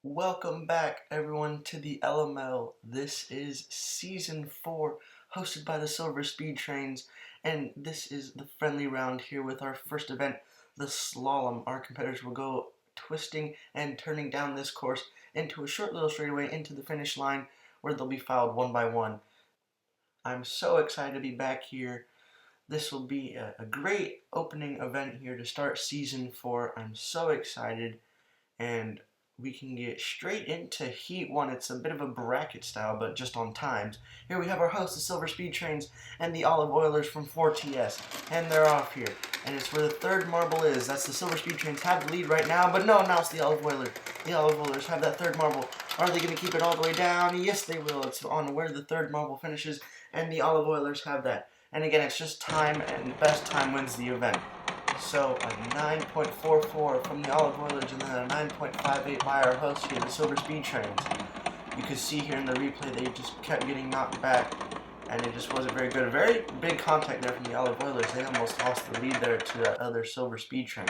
Welcome back, everyone, to the LML. This is Season 4, hosted by the Silver Speed Trains, and this is the friendly round here with our first event, the Slalom. Our competitors will go twisting and turning down this course into a short little straightaway into the finish line, where they'll be fouled one by one. I'm so excited to be back here. This will be a great opening event here to start Season 4. I'm so excited, and we can get straight into Heat 1. It's a bit of a bracket style, but just on times. Here we have our hosts, the Silver Speed Trains, and the Olive Oilers from 4TS, and they're off here. And it's where the third marble is. That's the Silver Speed Trains have the lead right now, but no, now it's the Olive Oilers. The Olive Oilers have that third marble. Are they going to keep it all the way down? Yes, they will. It's on where the third marble finishes, and the Olive Oilers have that. And again, it's just time, and best time wins the event. So a 9.44 from the Olive Oilers, and then a 9.58 by our host here, the Silver Speed Trains. You can see here in the replay they just kept getting knocked back, and it just wasn't very good. A very big contact there from the Olive Oilers. They almost lost the lead there to that other Silver Speed Train.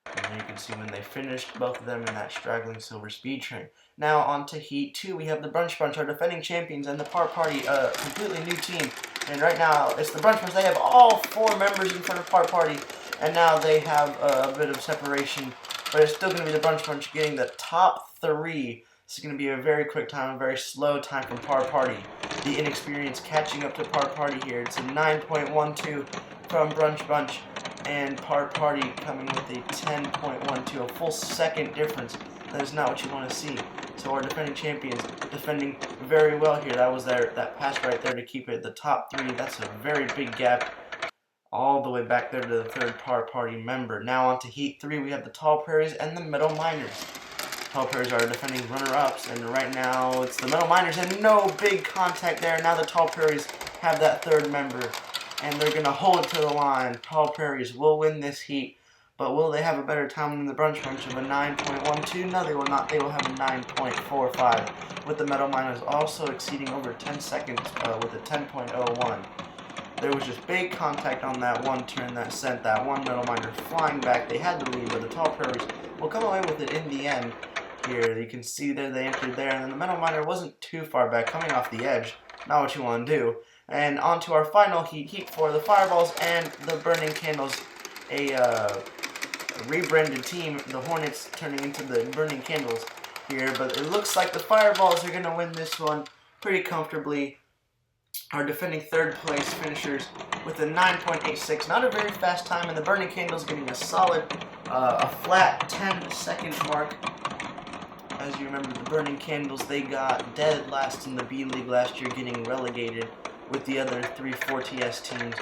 And there you can see when they finished, both of them in that straggling Silver Speed Train. Now on to Heat 2. We have the Brunch Bunch, our defending champions, and the Par Party, a completely new team. And right now, it's the Brunch Bunch. They have all 4 members in front of Par Party, and now they have a bit of separation. But it's still going to be the Brunch Bunch getting the top 3. This is going to be a very quick time, a very slow time from Par Party. The inexperience catching up to Par Party here. It's a 9.12 from Brunch Bunch, and Par Party coming with a 10.12, a full second difference. That is not what you want to see. So our defending champions defending very well here. That was that pass right there to keep it the top 3. That's a very big gap all the way back there to the third Par Party member. Now on to Heat 3. We have the Tall Prairies and the Meadow Miners. Tall Prairies are defending runner-ups, and right now it's the Meadow Miners, and no big contact there. Now the Tall Prairies have that third member, and they're going to hold it to the line. Tall Prairies will win this heat, but will they have a better time than the Brunch Bunch of a 9.12? No, they will not. They will have a 9.45, with the Meadow Miners also exceeding over 10 seconds with a 10.01. There was just big contact on that one turn that sent that one Meadow Miner flying back. They had the lead, but the Tall Prairies will come away with it in the end. Here, you can see there they entered there, and then the Meadow Miner wasn't too far back, coming off the edge. Not what you want to do. And on to our final heat, Heat 4, the Fireballs and the Burning Candles. A rebranded team, the Hornets turning into the Burning Candles here, but it looks like the Fireballs are going to win this one pretty comfortably. Our defending third place finishers with a 9.86, not a very fast time, and the Burning Candles getting a solid, a flat 10-second mark. As you remember, the Burning Candles, they got dead last in the B League last year, getting relegated with the other 3 4TS teams.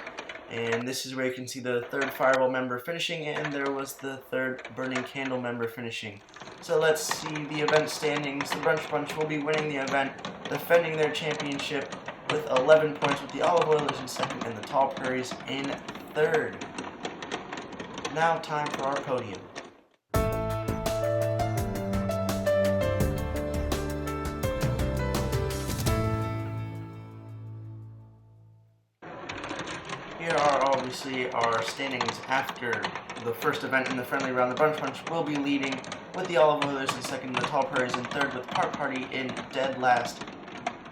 And this is where you can see the third Fireball member finishing, and there was the third Burning Candle member finishing. So let's see the event standings. The Brunch Bunch will be winning the event, defending their championship with 11 points, with the Olive Oilers in second and the Tall Prairies in third. Now time for our podium. Here are obviously our standings after the first event in the friendly round. The Brunch Bunch will be leading, with the Olive Oilers in second and the Tall Prairies in third, with Par Party in dead last.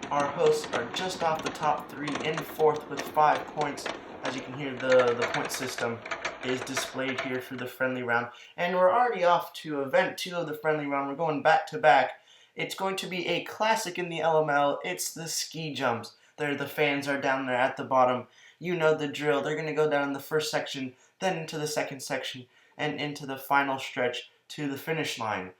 Our hosts are just off the top 3 in fourth with 5 points. As you can hear, the point system is displayed here for the friendly round. And we're already off to event 2 of the friendly round. We're going back to back. It's going to be a classic in the LML. It's the ski jumps. The fans are down there at the bottom. You know the drill. They're going to go down in the first section, then into the second section, and into the final stretch to the finish line.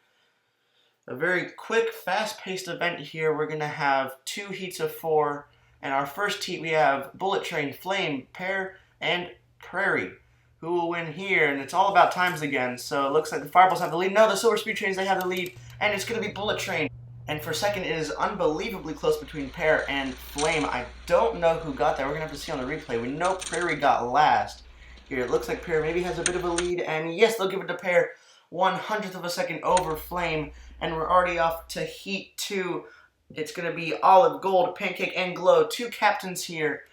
A very quick, fast-paced event here. We're going to have 2 heats of 4. And our first heat, we have Bullet Train, Flame, Pear, and Prairie. Who will win here? And it's all about times again. So it looks like the Fireballs have the lead. No, the Silver Speed Trains, they have the lead. And it's going to be Bullet Train. And for second, it is unbelievably close between Pear and Flame. I don't know who got that. We're going to have to see on the replay. We know Prairie got last. Here, it looks like Pear maybe has a bit of a lead. And yes, they'll give it to Pear. 1/100th of a second over Flame. And we're already off to Heat 2. It's going to be Olive, Gold, Pancake, and Glow. 2 captains here.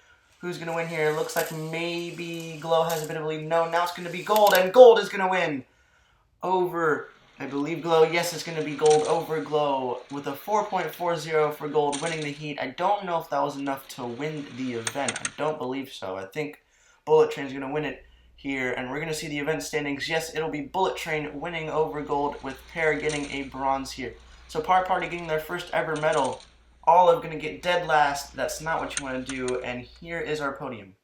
Who's going to win here? It looks like maybe Glow has a bit of a lead. No, now it's going to be Gold, and Gold is going to win over I believe Glow, yes, it's going to be Gold over Glow with a 4.40 for Gold, winning the heat. I don't know if that was enough to win the event. I don't believe so. I think Bullet Train's going to win it here, and we're going to see the event standings. Yes, it'll be Bullet Train winning over Gold, with Pear getting a bronze here. So Par Party getting their first ever medal. Olive going to get dead last. That's not what you want to do, and here is our podium.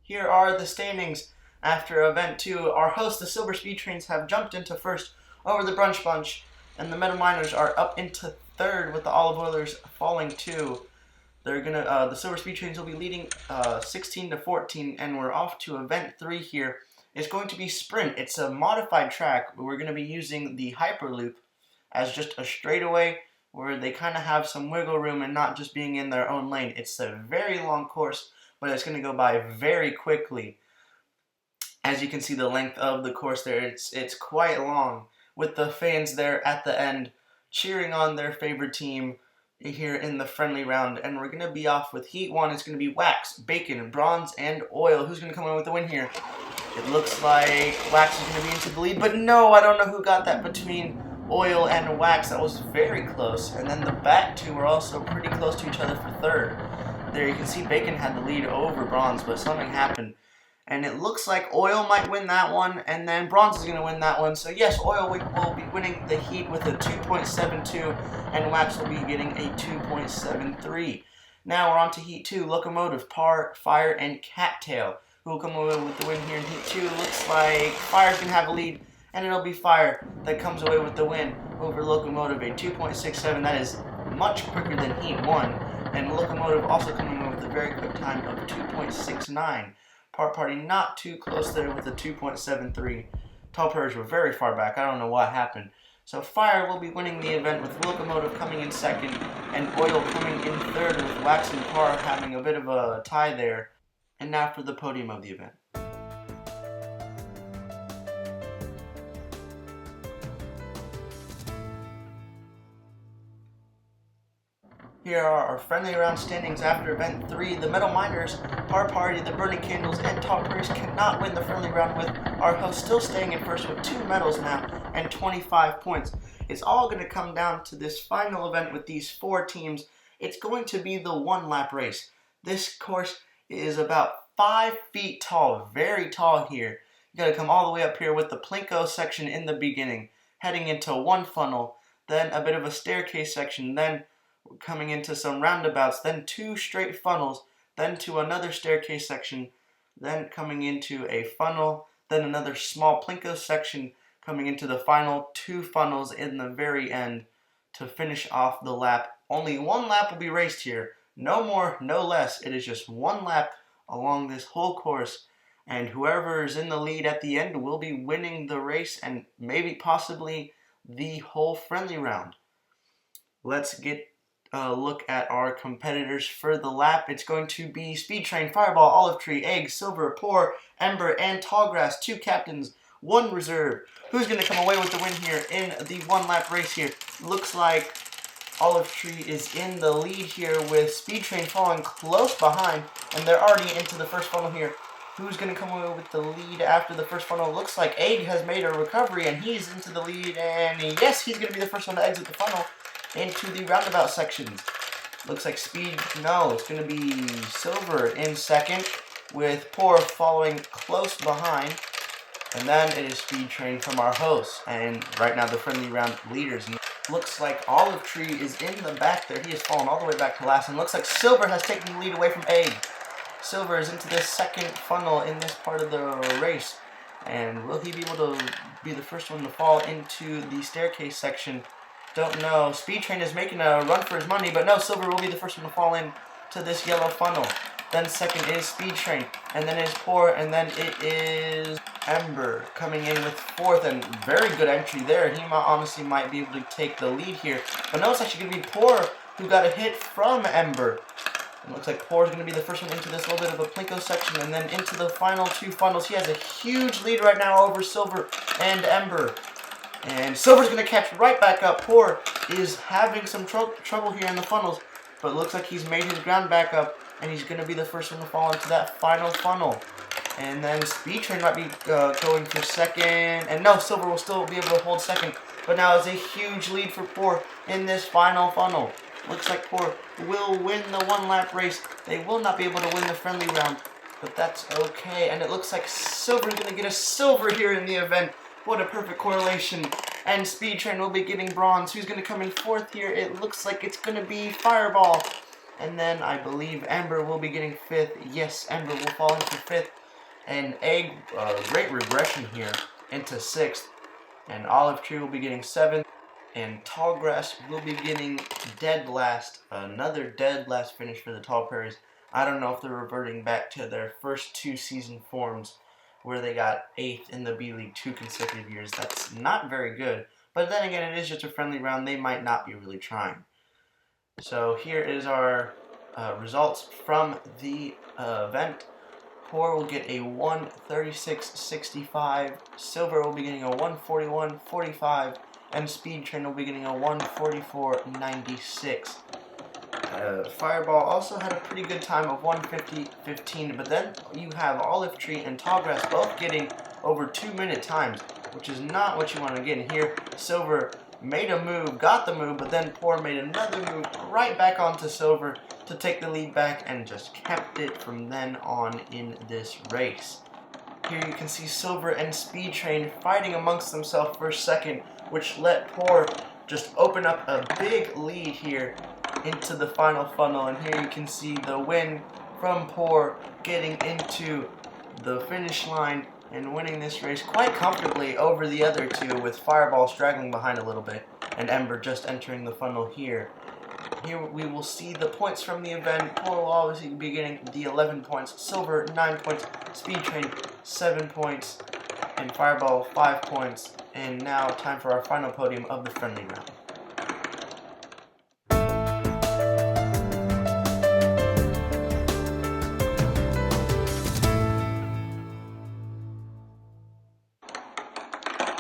Here are the standings after Event 2. Our hosts, the Silver Speed Trains, have jumped into first over the Brunch Bunch, and the Metal Miners are up into third with the Olive Oilers falling 2. They're gonna the Silver Speed Trains will be leading 16-14, and we're off to Event 3 here. It's going to be Sprint. It's a modified track. We're going to be using the Hyperloop as just a straightaway where they kind of have some wiggle room and not just being in their own lane. It's a very long course, but it's going to go by very quickly. As you can see the length of the course there, it's quite long, with the fans there at the end cheering on their favorite team here in the friendly round. And we're going to be off with Heat 1. It's going to be Wax, Bacon, Bronze, and Oil. Who's going to come in with the win here? It looks like Wax is going to be into the lead, but no, I don't know who got that between Oil and Wax. That was very close. And then the back two were also pretty close to each other for third. There you can see Bacon had the lead over Bronze, but something happened. And it looks like Oil might win that one, and then Bronze is going to win that one. So yes, Oil will be winning the heat with a 2.72, and Wax will be getting a 2.73. Now we're on to Heat 2, Locomotive, Par, Fire, and Cattail, who will come away with the win here in Heat 2. Looks like Fire's going to have a lead, and it'll be Fire that comes away with the win over Locomotive, a 2.67. That is much quicker than Heat 1. And Locomotive also coming in with a very quick time of 2.69. Par Party not too close there with a 2.73. Tall Prairies were very far back. I don't know what happened. So Fire will be winning the event with Locomotive coming in second and Oil coming in third, with Wax and Par having a bit of a tie there. And now for the podium of the event. Here are our friendly round standings after Event 3. The Metal Miners, Par Party, the Burning Candles, and Tall Prairies cannot win the friendly round, with our host still staying in first with 2 medals now and 25 points. It's all going to come down to this final event with these 4 teams. It's going to be the one-lap race. This course is about 5 feet tall, very tall here. You got to come all the way up here with the Plinko section in the beginning, heading into one funnel, then a bit of a staircase section, then coming into some roundabouts, then 2 straight funnels, then to another staircase section, then coming into a funnel, then another small Plinko section, coming into the final 2 funnels in the very end to finish off the lap. Only 1 lap will be raced here. No more, no less. It is just 1 lap along this whole course, and whoever is in the lead at the end will be winning the race and maybe possibly the whole friendly round. Let's get look at our competitors for the lap. It's going to be Speed Train, Fireball, Olive Tree, Egg, Silver, Pour, Ember, and Tallgrass. 2 captains, 1 reserve. Who's going to come away with the win here in the 1-lap race here? Looks like Olive Tree is in the lead here, with Speed Train falling close behind, and they're already into the first funnel here. Who's going to come away with the lead after the first funnel? Looks like Egg has made a recovery, and he's into the lead, and yes, he's going to be the first one to exit the funnel into the roundabout sections. Looks like it's going to be Silver in second, with Pour following close behind. And then it is Speed Train from our hosts. And right now the friendly round leaders. Looks like Olive Tree is in the back there. He has fallen all the way back to last. And looks like Silver has taken the lead away from Egg. Silver is into this second funnel in this part of the race. And will he be able to be the first one to fall into the staircase section? Don't know. Speed Train is making a run for his money, but no, Silver will be the first one to fall in to this yellow funnel. Then second is Speed Train, and then is Pour, and then it is Ember coming in with 4th, and very good entry there. He honestly might be able to take the lead here, but no, it's actually going to be Pour who got a hit from Ember. It looks like Pour is going to be the first one into this little bit of a Plinko section, and then into the final 2 funnels. He has a huge lead right now over Silver and Ember. And Silver's going to catch right back up. Pour is having some trouble here in the funnels. but it looks like he's made his ground back up, and he's going to be the first one to fall into that final funnel. And then Speed Train might be going for second, and no, Silver will still be able to hold second, but now it's a huge lead for Poor in this final funnel. Looks like Poor will win the one-lap race. They will not be able to win the friendly round, but that's okay. And it looks like Silver's going to get a silver here in the event. What a perfect correlation. And Speed Train will be getting bronze. Who's going to come in fourth here? It looks like it's going to be Fireball. And then I believe Ember will be getting fifth. Yes, Ember will fall into fifth. And Egg, great regression here, into sixth. And Olive Tree will be getting seventh. And Tall Grass will be getting dead last. Another dead last finish for the Tall Prairies. I don't know if they're reverting back to their first two season forms where they got 8th in the B-League 2 consecutive years. That's not very good. But then again, it is just a friendly round. They might not be really trying. So here is our results from the event. Poor will get a 136.65. Silver will be getting a 141.45. And Speed Train will be getting a 144.96. Fireball also had a pretty good time of 150.15, but then you have Olive Tree and Tall Grass both getting over 2-minute times, which is not what you want to get in here. Silver made a move, got the move, but then Poor made another move right back onto Silver to take the lead back and just kept it from then on in this race. Here you can see Silver and Speed Train fighting amongst themselves for a second, which let Poor just open up a big lead here into the final funnel. And here you can see the win from Poor getting into the finish line and winning this race quite comfortably over the other two, with Fireball straggling behind a little bit and Ember just entering the funnel here. Here we will see the points from the event. Poor will obviously be getting the 11 points, Silver 9 points, Speed Train 7 points, and Fireball 5 points. And now time for our final podium of the friendly round.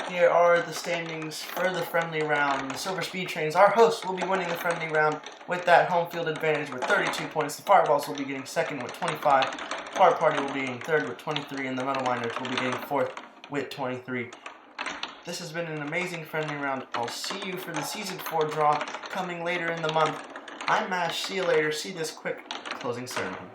Here are the standings for the friendly round. The Silver Speed Trains, our hosts, will be winning the friendly round with that home field advantage with 32 points. The Fireballs will be getting second with 25. Far Party will be getting third with 23, and the Metal Miners will be getting fourth with 23. This has been an amazing friendly round. I'll see you for the Season 4 draw coming later in the month. I'm Mash. See you later. See this quick closing ceremony.